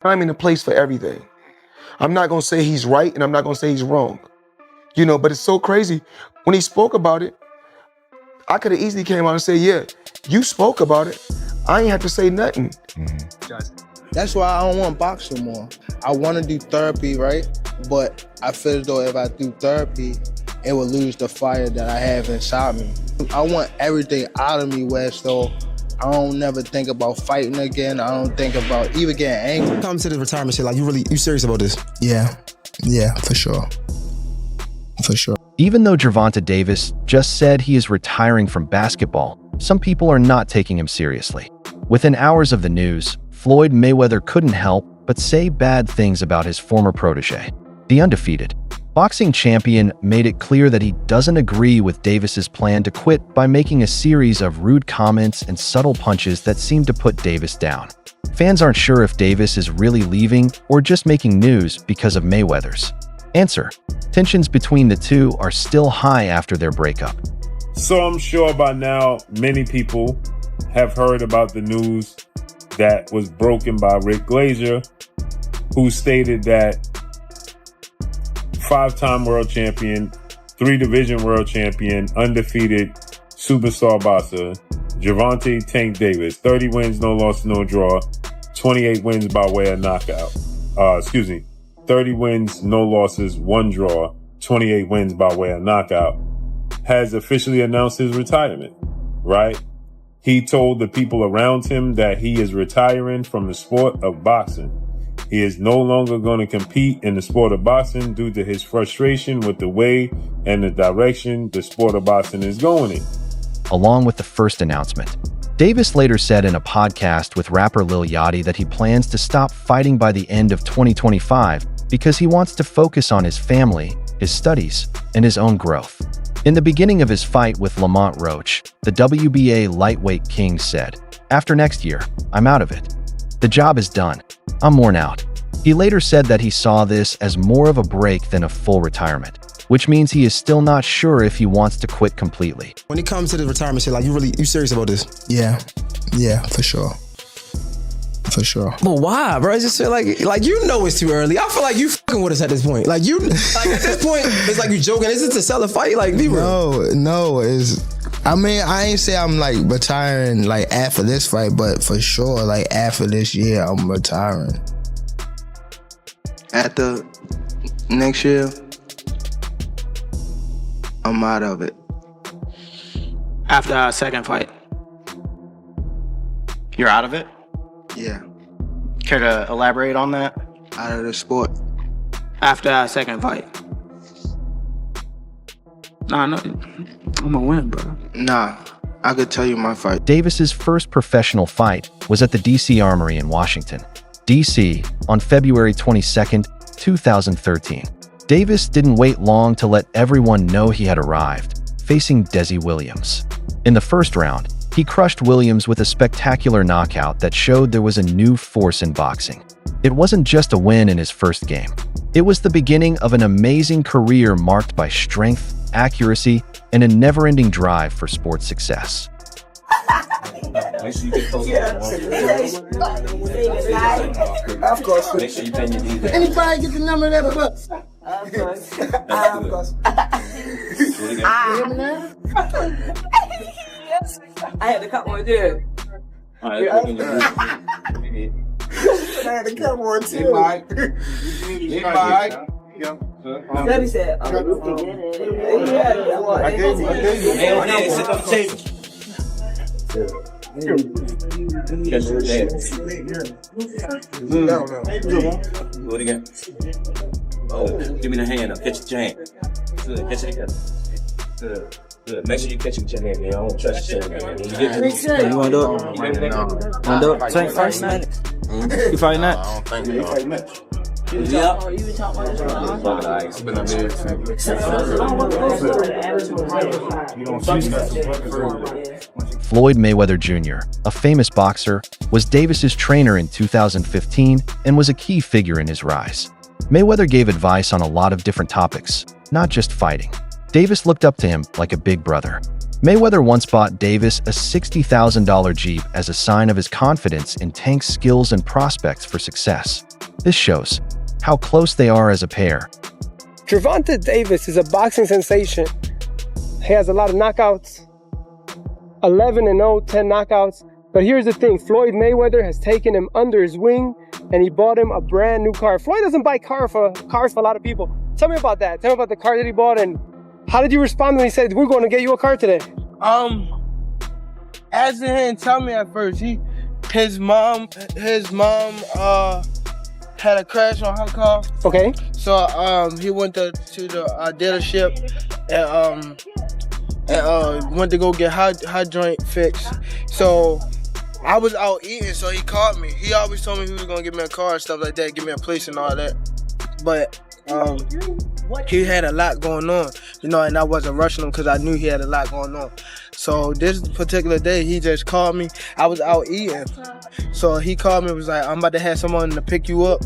time and a place for everything. I'm not gonna say he's right and I'm not gonna say he's wrong. You know, but it's so crazy. When he spoke about it, I could have easily came out and said, yeah, you spoke about it. I ain't have to say nothing. That's why I don't want to box no more. I want to do therapy, right? But I feel as though if I do therapy, it will lose the fire that I have inside me. I want everything out of me where so I don't never think about fighting again. I don't think about even getting angry. Come to the retirement shit, like you serious about this? Yeah, for sure. For sure. Even though Gervonta Davis just said he is retiring from basketball, some people are not taking him seriously. Within hours of the news, Floyd Mayweather couldn't help but say bad things about his former protege. The undefeated boxing champion made it clear that he doesn't agree with Davis's plan to quit by making a series of rude comments and subtle punches that seem to put Davis down. Fans aren't sure if Davis is really leaving or just making news because of Mayweather's answer. Tensions between the two are still high after their breakup. So I'm sure by now many people have heard about the news that was broken by Rick Glazier, who stated that 5-time world champion, 3-division world champion, undefeated superstar boxer, Gervonta Tank Davis, 30 wins, no loss, no draw, 28 wins by way of knockout. 30 wins, no losses, 1 draw, 28 wins by way of knockout, has officially announced his retirement, right? He told the people around him that he is retiring from the sport of boxing. He is no longer going to compete in the sport of boxing due to his frustration with the way and the direction the sport of boxing is going in. Along with the first announcement, Davis later said in a podcast with rapper Lil Yachty that he plans to stop fighting by the end of 2025 because he wants to focus on his family, his studies, and his own growth. In the beginning of his fight with Lamont Roach, the WBA lightweight king said, "After next year, I'm out of it. The job is done. I'm worn out." He later said that he saw this as more of a break than a full retirement, which means he is still not sure if he wants to quit completely. When it comes to the retirement shit, like you serious about this? Yeah, for sure. For sure. But why, bro? I just feel like you know it's too early. I feel like you fucking with us at this point. Like at this point, it's like you joking. Is it to sell a fight? Like, be real. No, I mean, I ain't say I'm like retiring like after this fight, but for sure, like after this year, I'm retiring. After next year, I'm out of it. After our second fight. You're out of it? Yeah. Care to elaborate on that? Out of the sport. After our second fight. Nah, no, I'm gonna win, bro. Nah, I could tell you my fight. Davis's first professional fight was at the DC Armory in Washington, DC, on February 22nd, 2013. Davis didn't wait long to let everyone know he had arrived, facing Desi Williams. In the first round, he crushed Williams with a spectacular knockout that showed there was a new force in boxing. It wasn't just a win in his first game. It was the beginning of an amazing career marked by strength, accuracy, and a never-ending drive for sports success. Make sure you get close. Of course. Make sure you pay your D. Anybody get the number of that bus? Of course. Of course. I had to cut one too. Alright, I had to cut one too. Let me say, I gave Do it again. Oh, give me the hand up. Catch your hand. Good. Catch it together. Good. Good. Make sure you catch it with your hand, man. I don't trust your hand, man. You want to do it? Want to do it? Tank first, man. You fighting that? I don't think so. You were talking about this. Floyd Mayweather Jr., a famous boxer, was Davis's trainer in 2015 and was a key figure in his rise. Mayweather gave advice on a lot of different topics, not just fighting. Davis looked up to him like a big brother. Mayweather once bought Davis a $60,000 Jeep as a sign of his confidence in Tank's skills and prospects for success. This shows how close they are as a pair. Gervonta Davis is a boxing sensation. He has a lot of knockouts, 11-0, 10 knockouts. But here's the thing, Floyd Mayweather has taken him under his wing and he bought him a brand new car. Floyd doesn't buy cars for a lot of people. Tell me about that. Tell me about the car that he bought, and how did you respond when he said, we're going to get you a car today? As he didn't tell me at first, his mom had a crash on her car. Okay. So he went to the dealership and went to go get her joint fixed. So I was out eating, so he called me. He always told me he was gonna give me a car and stuff like that, give me a place and all that. But he had a lot going on, and I wasn't rushing him because I knew he had a lot going on. So this particular day, he just called me. I was out eating. So he called me and was like, I'm about to have someone to pick you up.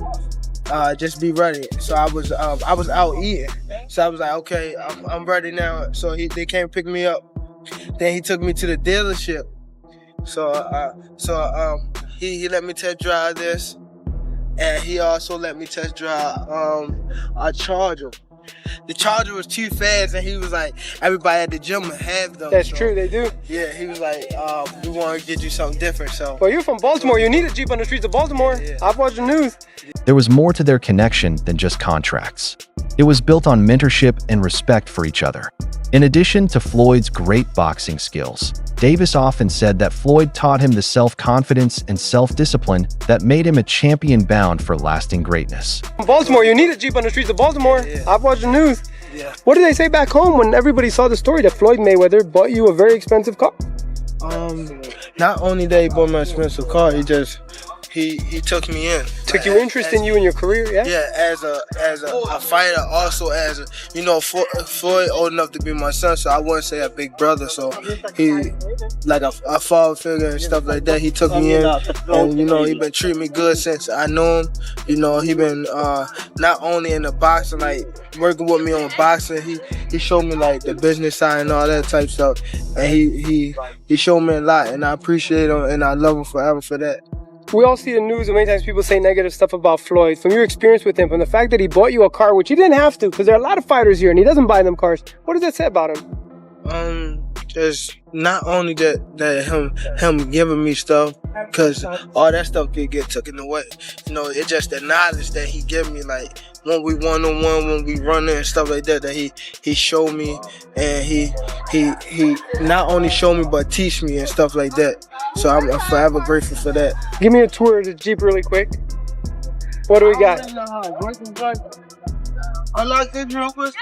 Just be ready. So I was out eating. So I was like, okay, I'm ready now. So they came pick me up. Then he took me to the dealership. So he let me test drive this. And he also let me test drive a Charger. The Charger was too fast, and he was like, everybody at the gym have them. That's true, they do. Yeah, he was like, we want to get you something different. So. Well, you're from Baltimore. You need a Jeep on the streets of Baltimore. Yeah. I've watched the news. There was more to their connection than just contracts. It was built on mentorship and respect for each other. In addition to Floyd's great boxing skills, Davis often said that Floyd taught him the self-confidence and self-discipline that made him a champion bound for lasting greatness. Baltimore, you need a Jeep on the streets of Baltimore. Yeah. I've watched the news. Yeah. What did they say back home when everybody saw the story that Floyd Mayweather bought you a very expensive car? Not only that he bought me an expensive car, he took me in. Took you interest in you and your career, yeah? Yeah, as a fighter, also as a, Floyd old enough to be my son, so I wouldn't say a big brother. So he, like a father figure and stuff like that. He took me in, and he been treating me good since I knew him. He been not only in the boxing, like working with me on boxing. He showed me like the business side and all that type stuff, and he showed me a lot, and I appreciate him and I love him forever for that. We all see the news, and many times people say negative stuff about Floyd. From your experience with him, from the fact that he bought you a car, which he didn't have to, because there are a lot of fighters here, and he doesn't buy them cars. What does that say about him? Just not only that him giving me stuff, because all that stuff could get taken away. It's just the knowledge that he give me, like when we one-on-one, when we running and stuff like that, that he showed me, and he not only showed me but teach me and stuff like that. So I'm forever grateful for that. Give me a tour of the Jeep really quick. What do we got? Unlock this real quick.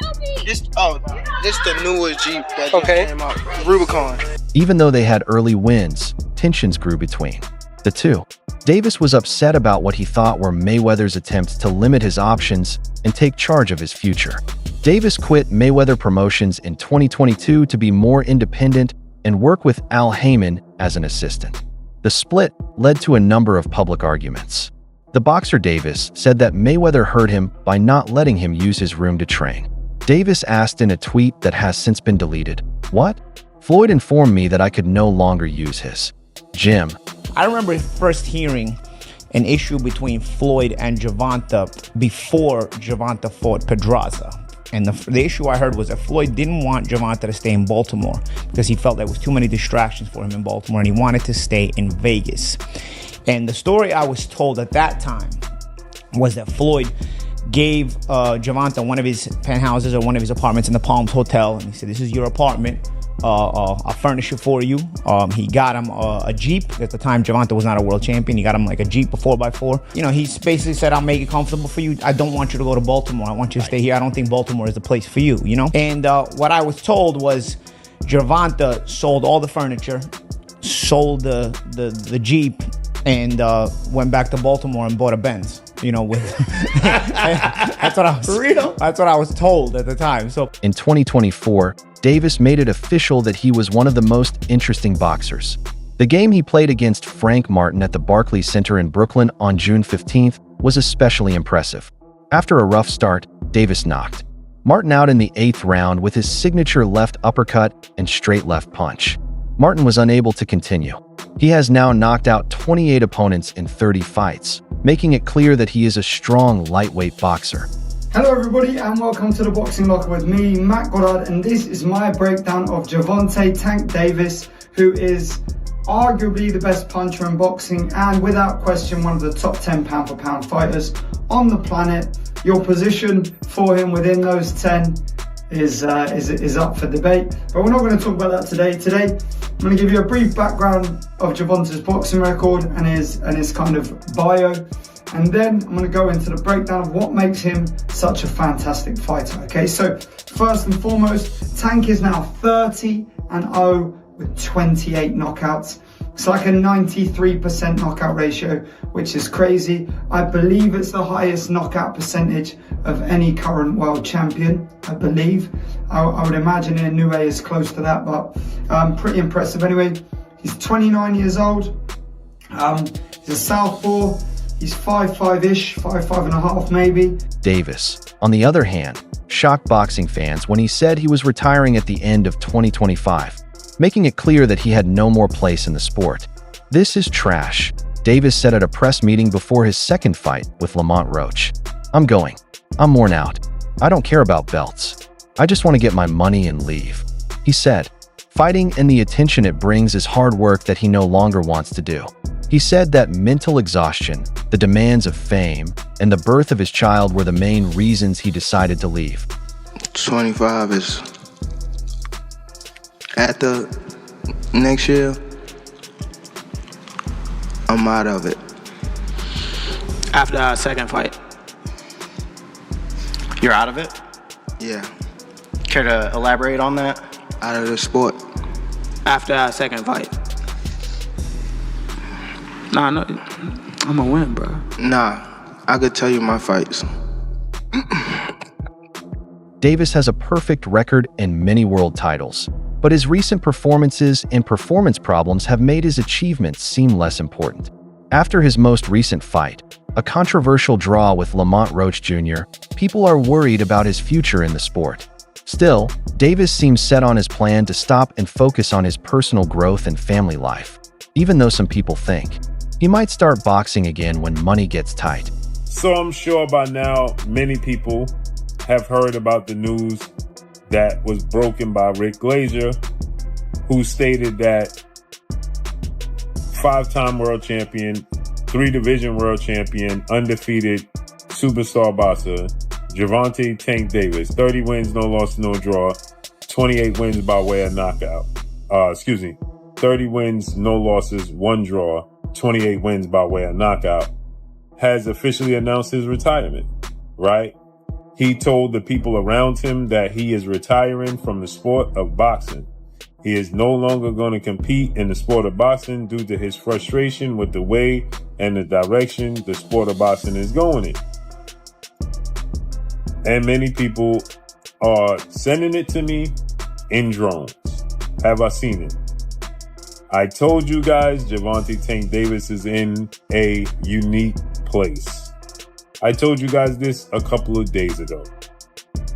This the newest Jeep that just came out, Rubicon. Even though they had early wins, tensions grew between the two. Davis was upset about what he thought were Mayweather's attempts to limit his options and take charge of his future. Davis quit Mayweather Promotions in 2022 to be more independent and work with Al Heyman as an assistant. The split led to a number of public arguments. The boxer Davis said that Mayweather hurt him by not letting him use his room to train. Davis asked in a tweet that has since been deleted, "What? Floyd informed me that I could no longer use his gym." I remember first hearing an issue between Floyd and Gervonta before Gervonta fought Pedraza. And the issue I heard was that Floyd didn't want Gervonta to stay in Baltimore because he felt there was too many distractions for him in Baltimore, and he wanted to stay in Vegas. And the story I was told at that time was that Floyd gave Gervonta one of his penthouses or one of his apartments in the Palms Hotel, and he said, "This is your apartment. I'll furnish it for you." He got him a Jeep. At the time, Gervonta was not a world champion. He got him like a Jeep, a 4x4. He basically said, "I'll make it comfortable for you. I don't want you to go to Baltimore. I want you to stay here. I don't think Baltimore is the place for you, And what I was told was Gervonta sold all the furniture, sold the Jeep, and went back to Baltimore and bought a Benz. That's what I was told at the time. So in 2024, Davis made it official that he was one of the most interesting boxers. The game he played against Frank Martin at the Barclays Center in Brooklyn on June 15th was especially impressive. After a rough start, Davis knocked Martin out in the 8th round with his signature left uppercut and straight left punch. Martin was unable to continue. He has now knocked out 28 opponents in 30 fights. making it clear that he is a strong lightweight boxer. Hello everybody and welcome to the Boxing Locker with me, Matt Goddard, and this is my breakdown of Gervonta "Tank" Davis, who is arguably the best puncher in boxing and without question one of the top 10 pound for pound fighters on the planet. Your position for him within those 10 is up for debate, but we're not going to talk about that today. Today I'm going to give you a brief background of Gervonta's boxing record and his kind of bio. And then I'm going to go into the breakdown of what makes him such a fantastic fighter. Okay, so first and foremost, Tank is now 30-0 with 28 knockouts. It's like a 93% knockout ratio, which is crazy. I believe it's the highest knockout percentage of any current world champion, I believe. I would imagine Inoue is close to that, but pretty impressive. Anyway, he's 29 years old. He's a southpaw. He's 5'5"-ish, 5'5.5" maybe. Davis, on the other hand, shocked boxing fans when he said he was retiring at the end of 2025, making it clear that he had no more place in the sport. "This is trash," Davis said at a press meeting before his second fight with Lamont Roach. "I'm going. I'm worn out. I don't care about belts. I just want to get my money and leave," he said. Fighting and the attention it brings is hard work that he no longer wants to do. He said that mental exhaustion, the demands of fame, and the birth of his child were the main reasons he decided to leave. 25 is after next year, I'm out of it. After our second fight? You're out of it? Yeah. Care to elaborate on that? Out of the sport. After our second fight? Nah, no, I'm gonna win, bro. Nah, I could tell you my fights. Davis has a perfect record and many world titles, but his recent performances and performance problems have made his achievements seem less important. After his most recent fight, a controversial draw with Lamont Roach Jr., people are worried about his future in the sport. Still, Davis seems set on his plan to stop and focus on his personal growth and family life, even though some people think he might start boxing again when money gets tight. So I'm sure by now many people have heard about the news that was broken by Rick Glazier, who stated that 5-time world champion, 3-division world champion, undefeated superstar boxer, Gervonta "Tank" Davis, 30 wins, no loss, no draw, 28 wins by way of knockout. 30 wins, no losses, 1 draw, 28 wins by way of knockout, has officially announced his retirement, right? He told the people around him that he is retiring from the sport of boxing. He is no longer going to compete in the sport of boxing due to his frustration with the way and the direction the sport of boxing is going in. And many people are sending it to me in drones. Have I seen it? I told you guys Gervonta "Tank" Davis is in a unique place. I told you guys this a couple of days ago,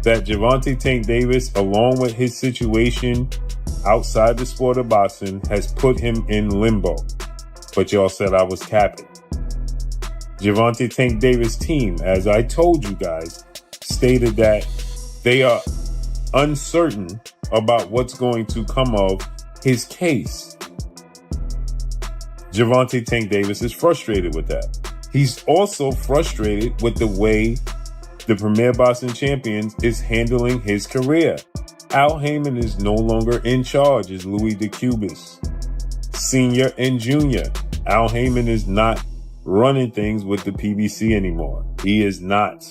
that Gervonta "Tank" Davis, along with his situation outside the sport of boxing, has put him in limbo. But y'all said I was capping. Gervonta "Tank" Davis' team, as I told you guys, stated that they are uncertain about what's going to come of his case. Gervonta "Tank" Davis is frustrated with that. He's also frustrated with the way the Premier Boxing Champions is handling his career. Al Heyman is no longer in charge as Louis DeCubas. Senior and Junior. Al Heyman is not running things with the PBC anymore. He is not.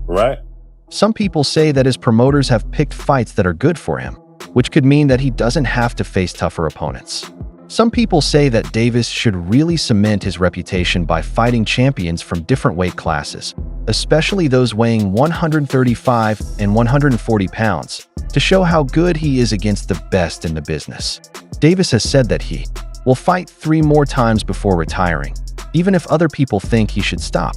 Right? Some people say that his promoters have picked fights that are good for him, which could mean that he doesn't have to face tougher opponents. Some people say that Davis should really cement his reputation by fighting champions from different weight classes, especially those weighing 135 and 140 pounds, to show how good he is against the best in the business. Davis has said that he will fight 3 more times before retiring, even if other people think he should stop.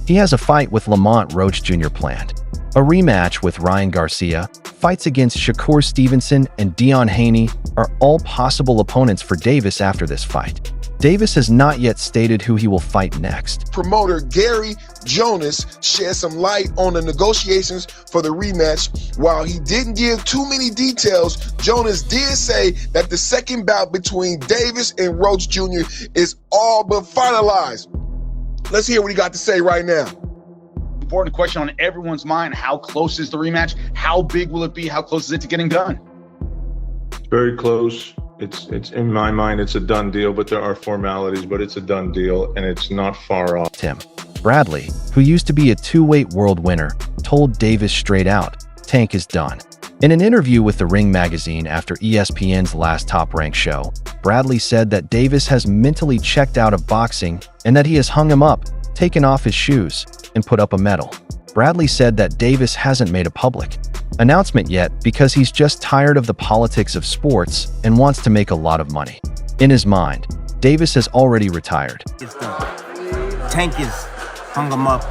He has a fight with Lamont Roach Jr. planned, a rematch with Ryan Garcia, fights against Shakur Stevenson and Dion Haney are all possible opponents for Davis after this fight. Davis has not yet stated who he will fight next. Promoter Gary Jonas shed some light on the negotiations for the rematch. While he didn't give too many details, Jonas did say that the second bout between Davis and Roach Jr. is all but finalized. Let's hear what he got to say right now. Important question on everyone's mind: how close is the rematch? How big will it be? How close is it to getting done? Very close. It's in my mind, it's a done deal, but there are formalities, but it's a done deal and it's not far off. Tim Bradley, who used to be a two-weight world winner, told Davis straight out, Tank is done. In an interview with The Ring magazine after ESPN's last top-ranked show, Bradley said that Davis has mentally checked out of boxing and that he has hung him up, taken off his shoes, and put up a medal. Bradley said that Davis hasn't made a public announcement yet because he's just tired of the politics of sports and wants to make a lot of money. In his mind, Davis has already retired. It's done. Tank is hung him up,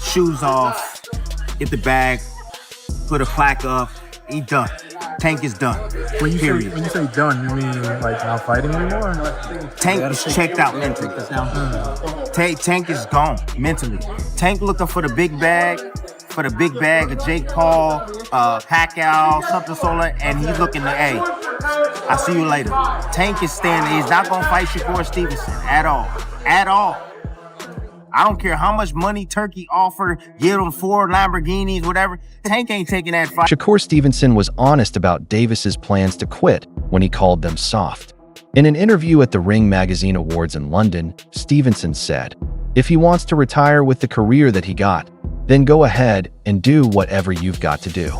shoes off, get the bag, put a plaque up, he done. Tank is done. When you Period. say done, you mean like not fighting anymore? Tank is checked out mentally. Tank is gone mentally. Tank looking for the big bag, of Jake Paul, Pacquiao, something solo, and he's looking to, hey, I'll see you later. Tank is standing. He's not gonna fight Shakur Stevenson at all. At all. I don't care how much money Turkey offered, give him 4 Lamborghinis, whatever. Tank ain't taking that fight. Shakur Stevenson was honest about Davis's plans to quit when he called them soft. In an interview at the Ring Magazine Awards in London, Stevenson said, if he wants to retire with the career that he got, then go ahead and do whatever you've got to do.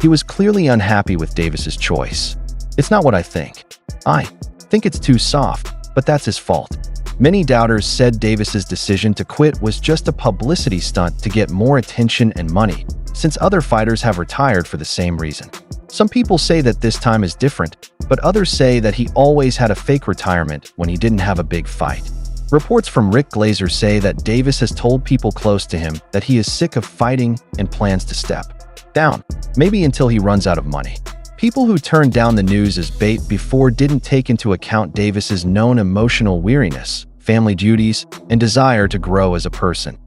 He was clearly unhappy with Davis's choice. It's not what I think. I think it's too soft, but that's his fault. Many doubters said Davis's decision to quit was just a publicity stunt to get more attention and money, since other fighters have retired for the same reason. Some people say that this time is different, but others say that he always had a fake retirement when he didn't have a big fight. Reports from Rick Glazer say that Davis has told people close to him that he is sick of fighting and plans to step down, maybe until he runs out of money. People who turned down the news as bait before didn't take into account Davis's known emotional weariness, family duties, and desire to grow as a person.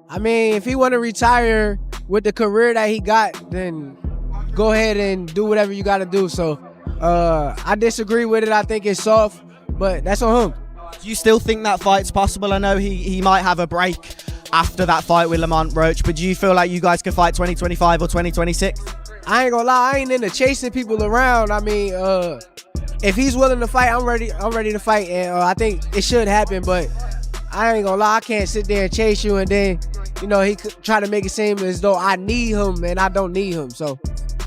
I mean, if he want to retire with the career that he got, then go ahead and do whatever you got to do. So I disagree with it. I think it's soft, but that's on him. Do you still think that fight's possible? I know he might have a break after that fight with Lamont Roach, but do you feel like you guys could fight 2025 or 2026? I ain't gonna lie, I ain't into chasing people around. I mean, if he's willing to fight, I'm ready to fight, and I think it should happen, but I ain't gonna lie, I can't sit there and chase you and then, he could try to make it seem as though I need him and I don't need him, so.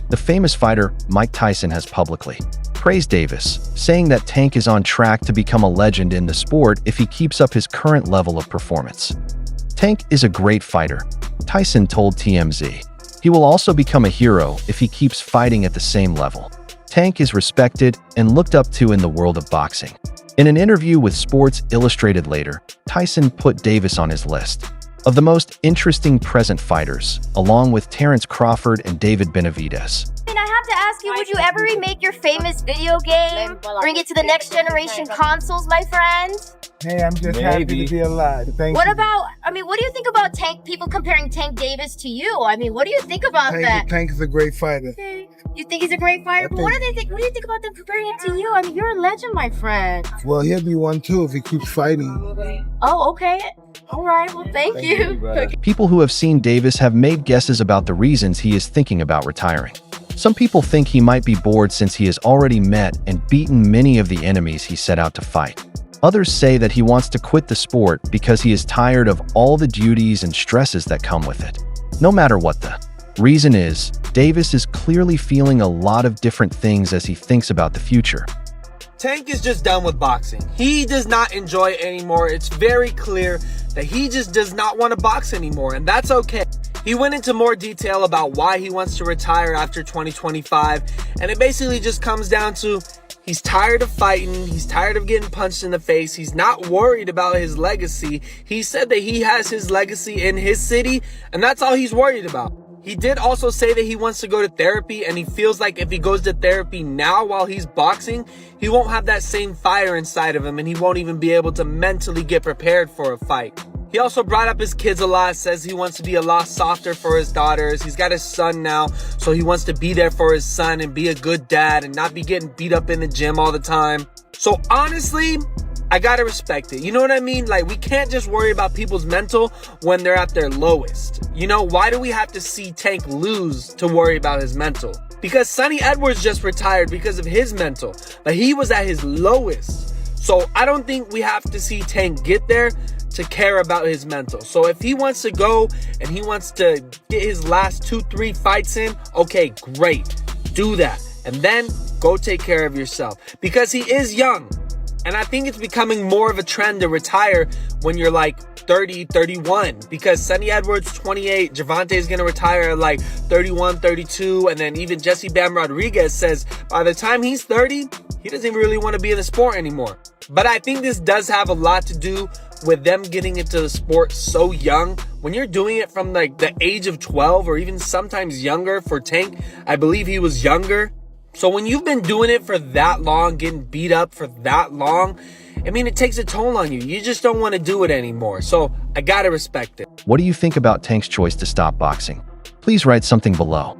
The famous fighter Mike Tyson has publicly praised Davis, saying that Tank is on track to become a legend in the sport if he keeps up his current level of performance. Tank is a great fighter, Tyson told TMZ. He will also become a hero if he keeps fighting at the same level. Tank is respected and looked up to in the world of boxing. In an interview with Sports Illustrated later, Tyson put Davis on his list of the most interesting present fighters, along with Terrence Crawford and David Benavidez. I have to ask you, would you ever remake your famous video game? Bring it to the next generation consoles, my friend? Hey, I'm just happy to be alive. Thank you. What do you think about people comparing Tank Davis to you? I mean, what do you think about that? Tank is a great fighter. Okay. You think he's a great fighter? But what do you think about them comparing him to you? I mean, you're a legend, my friend. Well, he'll be one too if he keeps fighting. Oh, okay. All right, well, thank you. People who have seen Davis have made guesses about the reasons he is thinking about retiring. Some people think he might be bored since he has already met and beaten many of the enemies he set out to fight. Others say that he wants to quit the sport because he is tired of all the duties and stresses that come with it. No matter what the reason is, Davis is clearly feeling a lot of different things as he thinks about the future. Tank is just done with boxing. He does not enjoy it anymore. It's very clear that he just does not want to box anymore, and that's okay. He went into more detail about why he wants to retire after 2025, and it basically just comes down to he's tired of fighting, he's tired of getting punched in the face, he's not worried about his legacy. He said that he has his legacy in his city, and that's all he's worried about. He did also say that he wants to go to therapy, and he feels like if he goes to therapy now while he's boxing, he won't have that same fire inside of him, and he won't even be able to mentally get prepared for a fight. He also brought up his kids a lot, says he wants to be a lot softer for his daughters. He's got his son now, so he wants to be there for his son and be a good dad and not be getting beat up in the gym all the time. So honestly, I gotta respect it. You know what I mean? Like, we can't just worry about people's mental when they're at their lowest. You know, why do we have to see Tank lose to worry about his mental? Because Sonny Edwards just retired because of his mental, but he was at his lowest. So I don't think we have to see Tank get there to care about his mental. So if he wants to go and he wants to get his last 2-3 fights in, okay, great. Do that. And then go take care of yourself. Because he is young. And I think it's becoming more of a trend to retire when you're like 30, 31. Because Sonny Edwards, 28. Gervonta is going to retire at like 31, 32. And then even Jesse Bam Rodriguez says by the time he's 30, he doesn't really want to be in the sport anymore. But I think this does have a lot to do with them getting into the sport so young. When you're doing it from like the age of 12 or even sometimes younger for Tank, I believe he was younger. So when you've been doing it for that long, getting beat up for that long, I mean, it takes a toll on you. You just don't want to do it anymore. So I gotta respect it. What do you think about Tank's choice to stop boxing? Please write something below.